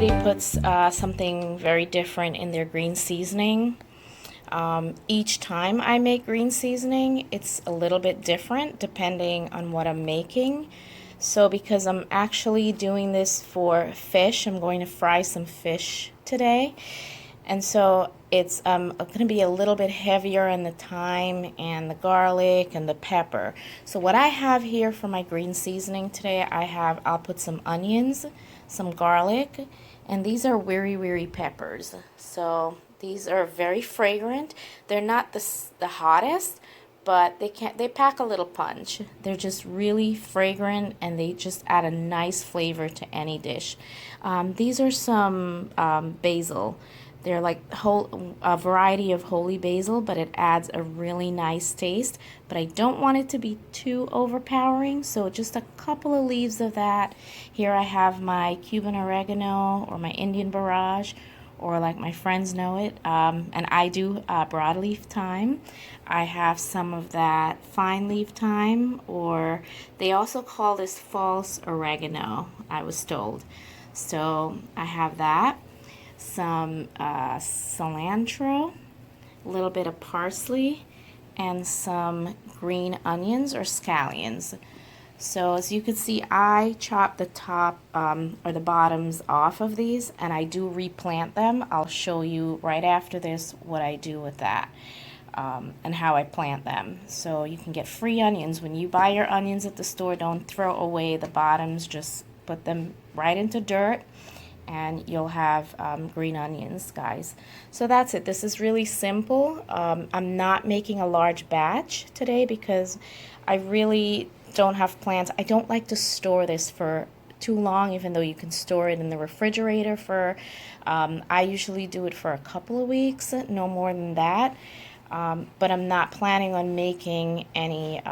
everybody puts something very different in their green seasoning. Each time I make green seasoning, it's a little bit different depending on what I'm making. So because I'm actually doing this for fish, I'm going to fry some fish today. And so it's going to be a little bit heavier in the thyme and the garlic and the pepper. So what I have here for my green seasoning today, I'll put some onions, some garlic, and these are wiri peppers. So these are very fragrant. They're not the hottest, but they pack a little punch. They're just really fragrant, and they just add a nice flavor to any dish. These are some basil. They're like a variety of holy basil, but it adds a really nice taste. But I don't want it to be too overpowering, so just a couple of leaves of that. Here I have my Cuban oregano, or my Indian barrage, or like my friends know it, and I do broadleaf thyme. I have some of that fine leaf thyme, or they also call this false oregano, I was told. So I have that. Some cilantro, a little bit of parsley, and some green onions or scallions. So as you can see, I chop the top or the bottoms off of these, and I do replant them. I'll show you right after this what I do with that and how I plant them. So you can get free onions. When you buy your onions at the store, don't throw away the bottoms, just put them right into dirt, and you'll have green onions, guys. So that's it. This is really simple. I'm not making a large batch today because I really don't have plans. I don't like to store this for too long, even though you can store it in the refrigerator for, I usually do it for a couple of weeks, no more than that. But I'm not planning on making any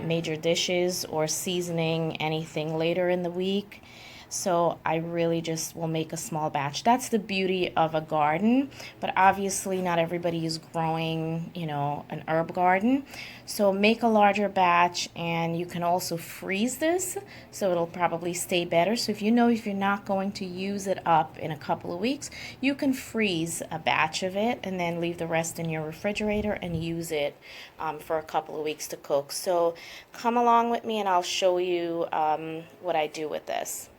major dishes or seasoning anything later in the week. So I really just will make a small batch. That's the beauty of a garden, but obviously not everybody is growing, an herb garden. So make a larger batch, and you can also freeze this, so it'll probably stay better. So if you're not going to use it up in a couple of weeks, you can freeze a batch of it and then leave the rest in your refrigerator and use it for a couple of weeks to cook. So come along with me and I'll show you what I do with this.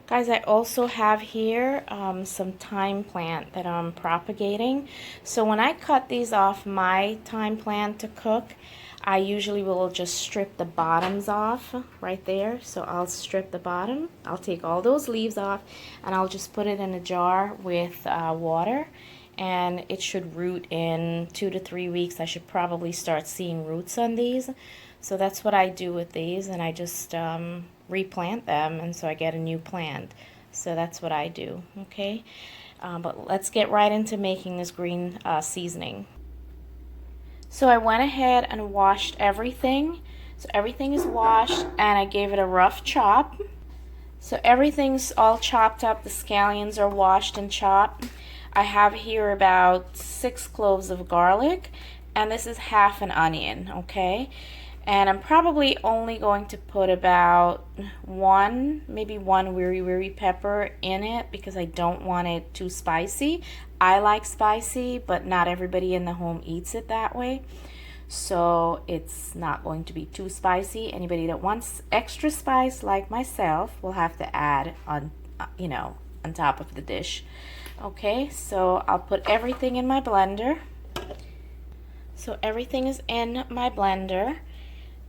Guys, I also have here some thyme plant that I'm propagating. So when I cut these off my thyme plant to cook, I usually will just strip the bottoms off right there. So I'll strip the bottom. I'll take all those leaves off, and I'll just put it in a jar with water. And it should root in 2 to 3 weeks. I should probably start seeing roots on these. So that's what I do with these, and I just replant them, and so I get a new plant. So that's what I do, okay? But let's get right into making this green seasoning. So I went ahead and washed everything. So everything is washed, and I gave it a rough chop. So everything's all chopped up. The scallions are washed and chopped. I have here about 6 cloves of garlic, and this is half an onion, okay? And I'm probably only going to put about maybe one wiri pepper in it because I don't want it too spicy. I like spicy, but not everybody in the home eats it that way. So it's not going to be too spicy. Anybody that wants extra spice like myself will have to add on top of the dish. Okay, so I'll put everything in my blender. So everything is in my blender.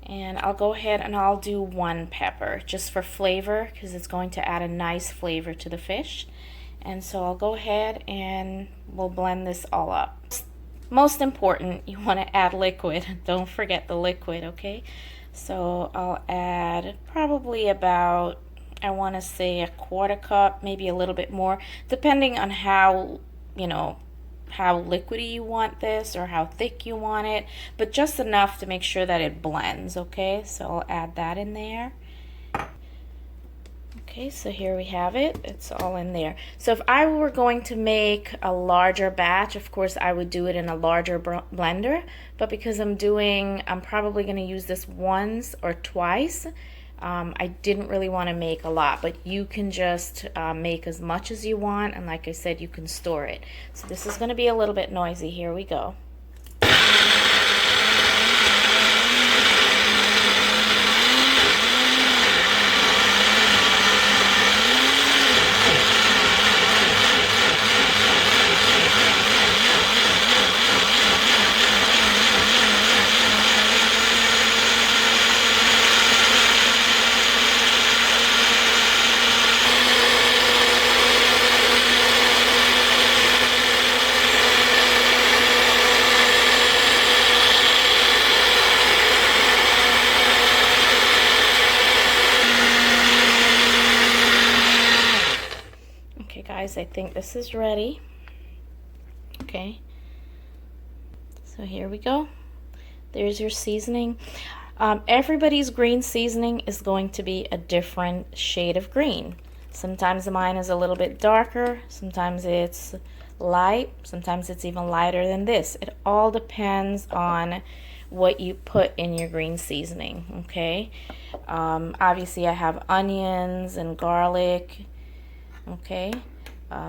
And I'll go ahead and I'll do 1 pepper just for flavor, because it's going to add a nice flavor to the fish. And so I'll go ahead and we'll blend this all up. Most important, you want to add liquid. Don't forget the liquid, okay? So I'll add probably about, I want to say, 1/4 cup, maybe a little bit more, depending on how liquidy you want this or how thick you want it, but just enough to make sure that it blends, okay? So I'll add that in there. Okay, so here we have it. It's all in there. So if I were going to make a larger batch, of course I would do it in a larger blender, but because I'm probably going to use this once or twice, I didn't really want to make a lot, but you can just make as much as you want, and like I said, you can store it. So this is going to be a little bit noisy. Here we go. Okay guys, I think this is ready. Okay, so here we go. There's your seasoning. Everybody's green seasoning is going to be a different shade of green. Sometimes mine is a little bit darker, sometimes it's light, sometimes it's even lighter than this. It all depends on what you put in your green seasoning, okay? Obviously I have onions and garlic, okay?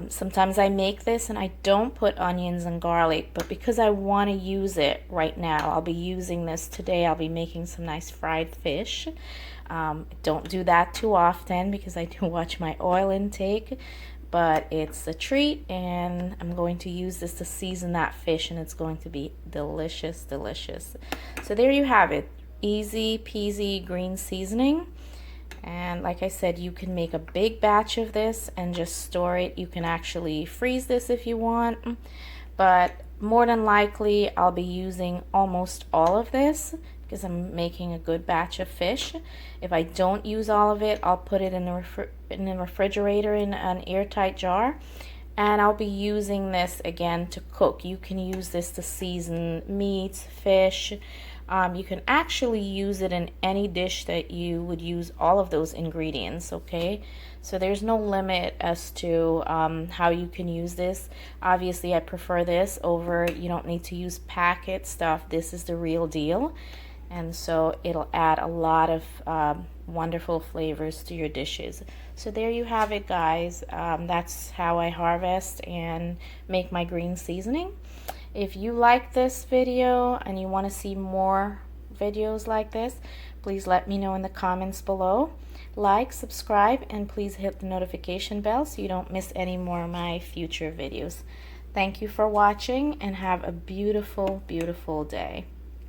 Sometimes I make this and I don't put onions and garlic, but because I want to use it right now, I'll be using this today. I'll be making some nice fried fish. Don't do that too often because I do watch my oil intake, but it's a treat and I'm going to use this to season that fish and it's going to be delicious, delicious. So there you have it. Easy peasy green seasoning. And like I said, you can make a big batch of this and just store it. You can actually freeze this if you want, but more than likely I'll be using almost all of this because I'm making a good batch of fish. If I don't use all of it, I'll put it in the refrigerator in an airtight jar, and I'll be using this again to cook. You can use this to season meats, fish. You can actually use it in any dish that you would use all of those ingredients, okay? So there's no limit as to how you can use this. Obviously, I prefer this over, you don't need to use packet stuff. This is the real deal. And so it'll add a lot of wonderful flavors to your dishes. So there you have it, guys. That's how I harvest and make my green seasoning. If you like this video and you want to see more videos like this, please let me know in the comments below. Like, subscribe, and please hit the notification bell so you don't miss any more of my future videos. Thank you for watching and have a beautiful, beautiful day.